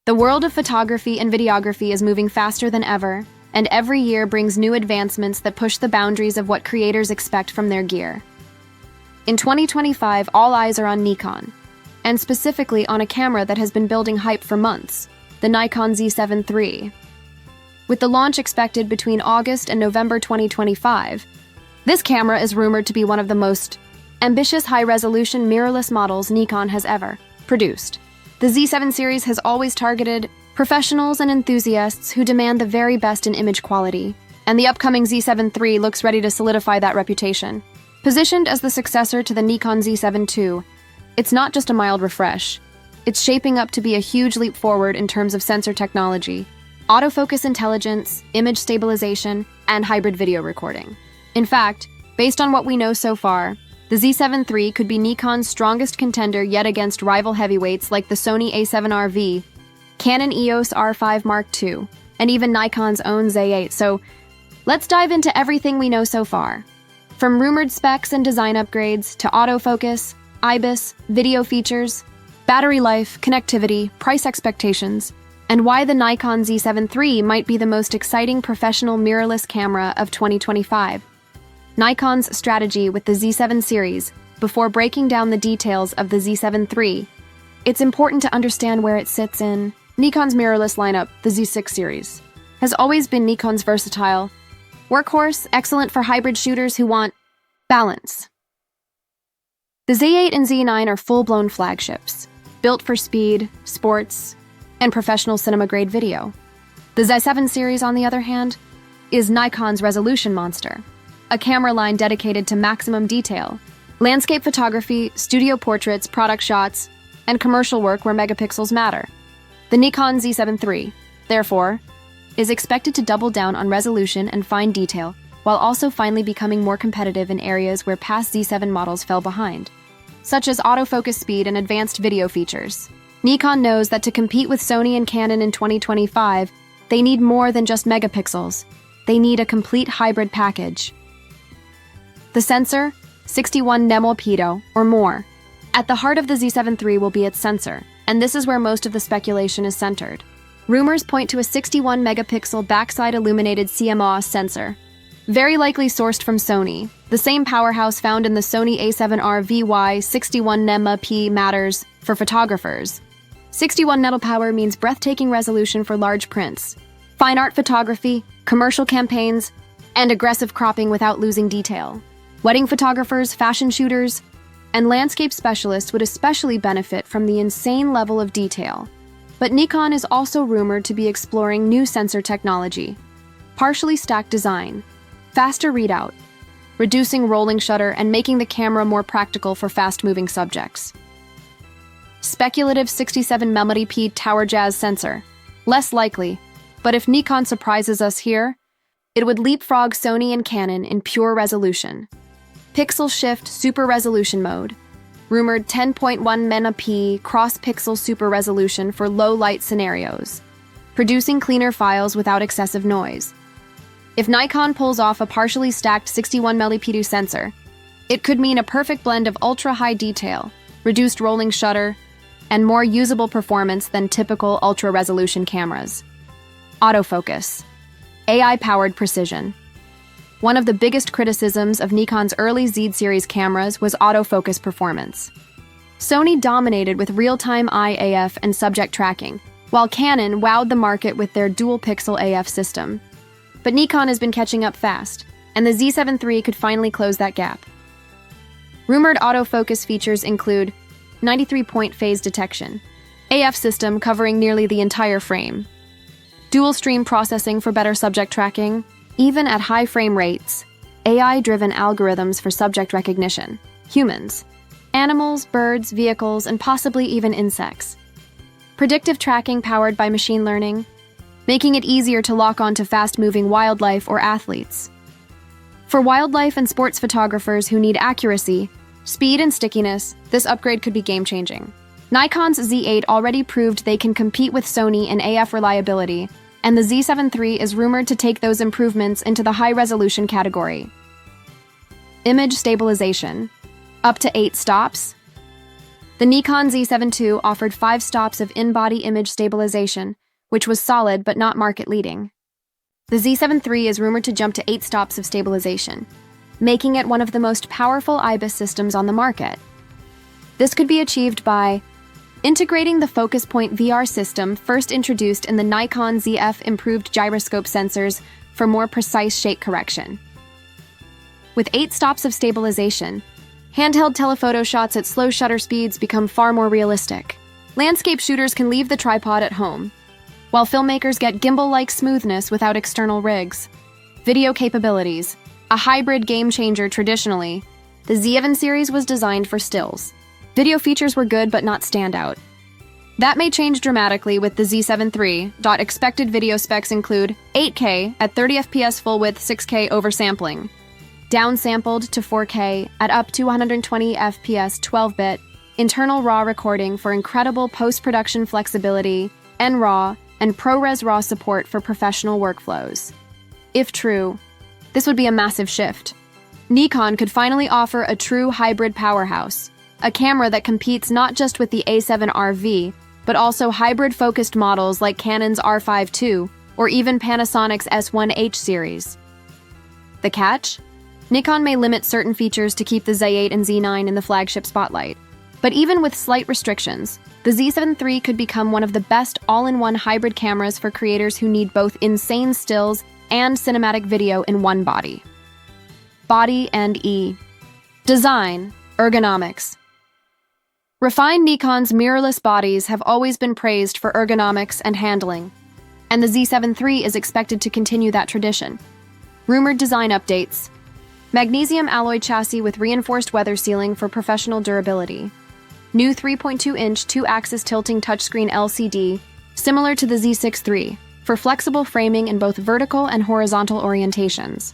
The world of photography and videography is moving faster than ever, and every year brings new advancements that push the boundaries of what creators expect from their gear. In 2025, all eyes are on Nikon, and specifically on a camera that has been building hype for months, the Nikon Z7 III. With the launch expected between August and November 2025, this camera is rumored to be one of the most ambitious high-resolution mirrorless models Nikon has ever produced. The Z7 series has always targeted professionals and enthusiasts who demand the very best in image quality, and the upcoming Z7 III looks ready to solidify that reputation. Positioned as the successor to the Nikon Z7 II, it's not just a mild refresh. It's shaping up to be a huge leap forward in terms of sensor technology, autofocus intelligence, image stabilization, and hybrid video recording. In fact, based on what we know so far, the Z7 III could be Nikon's strongest contender yet against rival heavyweights like the Sony A7RV, Canon EOS R5 Mark II, and even Nikon's own Z8. So let's dive into everything we know so far. From rumored specs and design upgrades to autofocus, IBIS, video features, battery life, connectivity, price expectations, and why the Nikon Z7 III might be the most exciting professional mirrorless camera of 2025. Nikon's strategy with the Z7 series. Before breaking down the details of the Z7 III, it's important to understand where it sits in Nikon's mirrorless lineup. The Z6 series has always been Nikon's versatile workhorse, excellent for hybrid shooters who want balance. The Z8 and Z9 are full-blown flagships, built for speed, sports, and professional cinema-grade video. The Z7 series, on the other hand, is Nikon's resolution monster, a camera line dedicated to maximum detail, landscape photography, studio portraits, product shots, and commercial work where megapixels matter. The Nikon Z7 III, therefore, is expected to double down on resolution and fine detail, while also finally becoming more competitive in areas where past Z7 models fell behind, such as autofocus speed and advanced video features. Nikon knows that to compete with Sony and Canon in 2025, they need more than just megapixels. They need a complete hybrid package. The sensor, 61 nm or more. At the heart of the Z7 III will be its sensor, and this is where most of the speculation is centered. Rumors point to a 61 megapixel backside illuminated CMOS sensor, very likely sourced from Sony, the same powerhouse found in the Sony A7R VY 61 nm matters for photographers. 61 nm power means breathtaking resolution for large prints, fine art photography, commercial campaigns, and aggressive cropping without losing detail. Wedding photographers, fashion shooters, and landscape specialists would especially benefit from the insane level of detail. But Nikon is also rumored to be exploring new sensor technology, partially stacked design, faster readout, reducing rolling shutter, and making the camera more practical for fast-moving subjects. Speculative 67 mm Tower Jazz sensor. Less likely, but if Nikon surprises us here, it would leapfrog Sony and Canon in pure resolution. Pixel Shift Super Resolution Mode. Rumored 10.1 megapixel cross-pixel super resolution for low-light scenarios, producing cleaner files without excessive noise. If Nikon pulls off a partially stacked 61 megapixel sensor, it could mean a perfect blend of ultra-high detail, reduced rolling shutter, and more usable performance than typical ultra-resolution cameras. Autofocus. AI-powered precision. One of the biggest criticisms of Nikon's early Z series cameras was autofocus performance. Sony dominated with real-time AF and subject tracking, while Canon wowed the market with their dual-pixel AF system. But Nikon has been catching up fast, and the Z7 III could finally close that gap. Rumored autofocus features include 93-point phase detection, AF system covering nearly the entire frame, dual-stream processing for better subject tracking, even at high frame rates, AI-driven algorithms for subject recognition, humans, animals, birds, vehicles, and possibly even insects. Predictive tracking powered by machine learning, making it easier to lock onto fast-moving wildlife or athletes. For wildlife and sports photographers who need accuracy, speed, and stickiness, this upgrade could be game-changing. Nikon's Z8 already proved they can compete with Sony in AF reliability, and the Z7 III is rumored to take those improvements into the high-resolution category. Image stabilization. Up to 8 stops. The Nikon Z7 II offered 5 stops of in-body image stabilization, which was solid but not market-leading. The Z7 III is rumored to jump to 8 stops of stabilization, making it one of the most powerful IBIS systems on the market. This could be achieved by integrating the focus point VR system first introduced in the Nikon ZF improved gyroscope sensors for more precise shake correction. With 8 stops of stabilization, handheld telephoto shots at slow shutter speeds become far more realistic. Landscape shooters can leave the tripod at home, while filmmakers get gimbal-like smoothness without external rigs. Video capabilities. A hybrid game-changer traditionally, the Z7 series was designed for stills. Video features were good but not standout. That may change dramatically with the Z7 III. Expected video specs include 8K at 30 FPS full-width 6K oversampling, downsampled to 4K at up to 120 FPS 12-bit, internal RAW recording for incredible post-production flexibility, NRAW, and ProRes RAW support for professional workflows. If true, this would be a massive shift. Nikon could finally offer a true hybrid powerhouse, a camera that competes not just with the A7RV, but also hybrid-focused models like Canon's R5 II or even Panasonic's S1H series. The catch? Nikon may limit certain features to keep the Z8 and Z9 in the flagship spotlight. But even with slight restrictions, the Z7 III could become one of the best all-in-one hybrid cameras for creators who need both insane stills and cinematic video in one body. Body and E. Design, ergonomics. Refined Nikon's mirrorless bodies have always been praised for ergonomics and handling, and the Z7 III is expected to continue that tradition. Rumored design updates. Magnesium alloy chassis with reinforced weather sealing for professional durability. New 3.2-inch 2-axis tilting touchscreen LCD, similar to the Z6 III, for flexible framing in both vertical and horizontal orientations.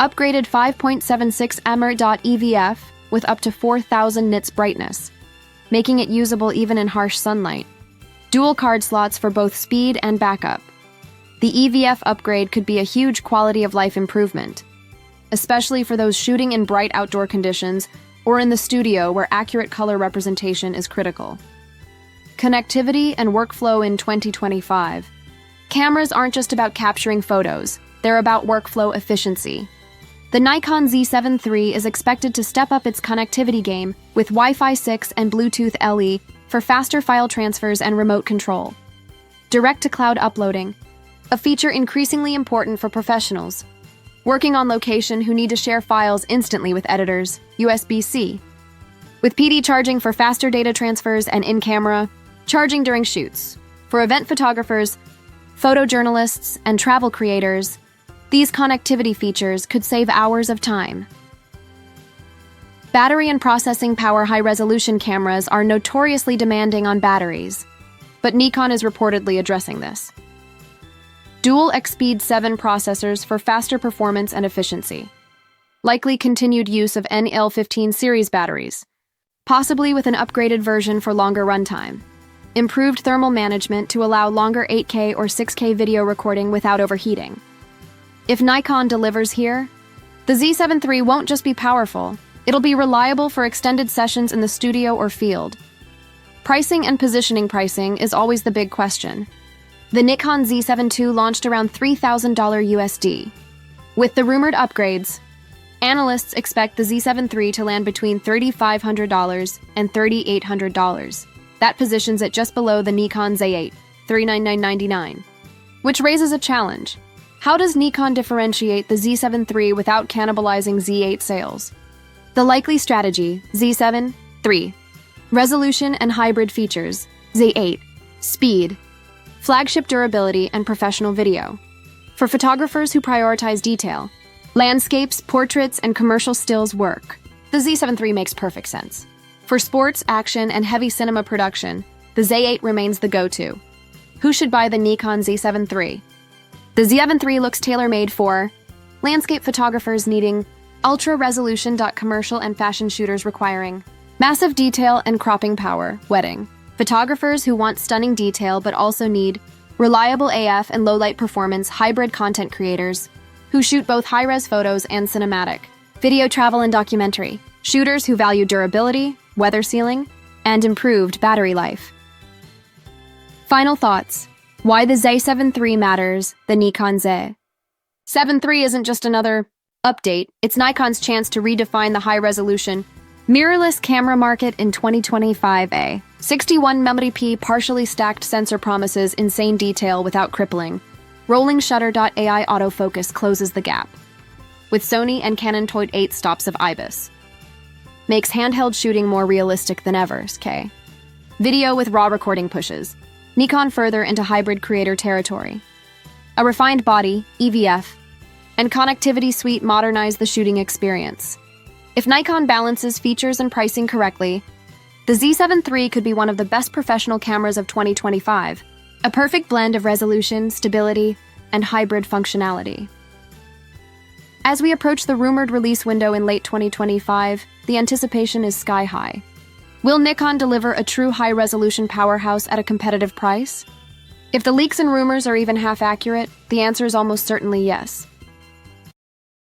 Upgraded 5.76 EVF with up to 4,000 nits brightness, making it usable even in harsh sunlight. Dual card slots for both speed and backup. The EVF upgrade could be a huge quality-of-life improvement, especially for those shooting in bright outdoor conditions or in the studio where accurate color representation is critical. Connectivity and workflow in 2025. Cameras aren't just about capturing photos, they're about workflow efficiency. The Nikon Z7 III is expected to step up its connectivity game with Wi-Fi 6 and Bluetooth LE for faster file transfers and remote control. Direct-to-cloud uploading, a feature increasingly important for professionals working on location who need to share files instantly with editors, USB-C. With PD charging for faster data transfers and in-camera charging during shoots. For event photographers, photojournalists, and travel creators, these connectivity features could save hours of time. Battery and processing power high-resolution cameras are notoriously demanding on batteries, but Nikon is reportedly addressing this. Dual EXPEED 7 processors for faster performance and efficiency. Likely continued use of NL15 series batteries, possibly with an upgraded version for longer runtime. Improved thermal management to allow longer 8K or 6K video recording without overheating. If Nikon delivers here, the Z7 III won't just be powerful, it'll be reliable for extended sessions in the studio or field. Pricing and positioning. Pricing is always the big question. The Nikon Z7 II launched around $3,000 USD. With the rumored upgrades, analysts expect the Z7 III to land between $3,500 and $3,800. That positions it just below the Nikon Z8, $399.99, which raises a challenge. How does Nikon differentiate the Z7 III without cannibalizing Z8 sales? The likely strategy: Z7, 3. Resolution and hybrid features, Z8, speed, flagship durability, and professional video. For photographers who prioritize detail, landscapes, portraits, and commercial stills work, the Z7 III makes perfect sense. For sports, action, and heavy cinema production, the Z8 remains the go-to. Who should buy the Nikon Z7 III? The Z7 III looks tailor-made for landscape photographers needing ultra-resolution. Commercial and fashion shooters requiring massive detail and cropping power, wedding. Photographers who want stunning detail but also need reliable AF and low-light performance, hybrid content creators who shoot both high-res photos and cinematic. Video, travel, and documentary. Shooters who value durability, weather sealing, and improved battery life. Final thoughts. Why the Z7 III matters, the Nikon Z7 III isn't just another update, it's Nikon's chance to redefine the high-resolution, mirrorless camera market in 2025. A 61 MP partially stacked sensor promises insane detail without crippling. Rolling shutter.ai autofocus closes the gap. With Sony and Canon toyed 8 stops of IBIS. Makes handheld shooting more realistic than ever. Video with raw recording pushes. Nikon further into hybrid creator territory. A refined body, EVF, and connectivity suite modernize the shooting experience. If Nikon balances features and pricing correctly, the Z7 III could be one of the best professional cameras of 2025, a perfect blend of resolution, stability, and hybrid functionality. As we approach the rumored release window in late 2025, the anticipation is sky-high. Will Nikon deliver a true high-resolution powerhouse at a competitive price? If the leaks and rumors are even half accurate, the answer is almost certainly yes.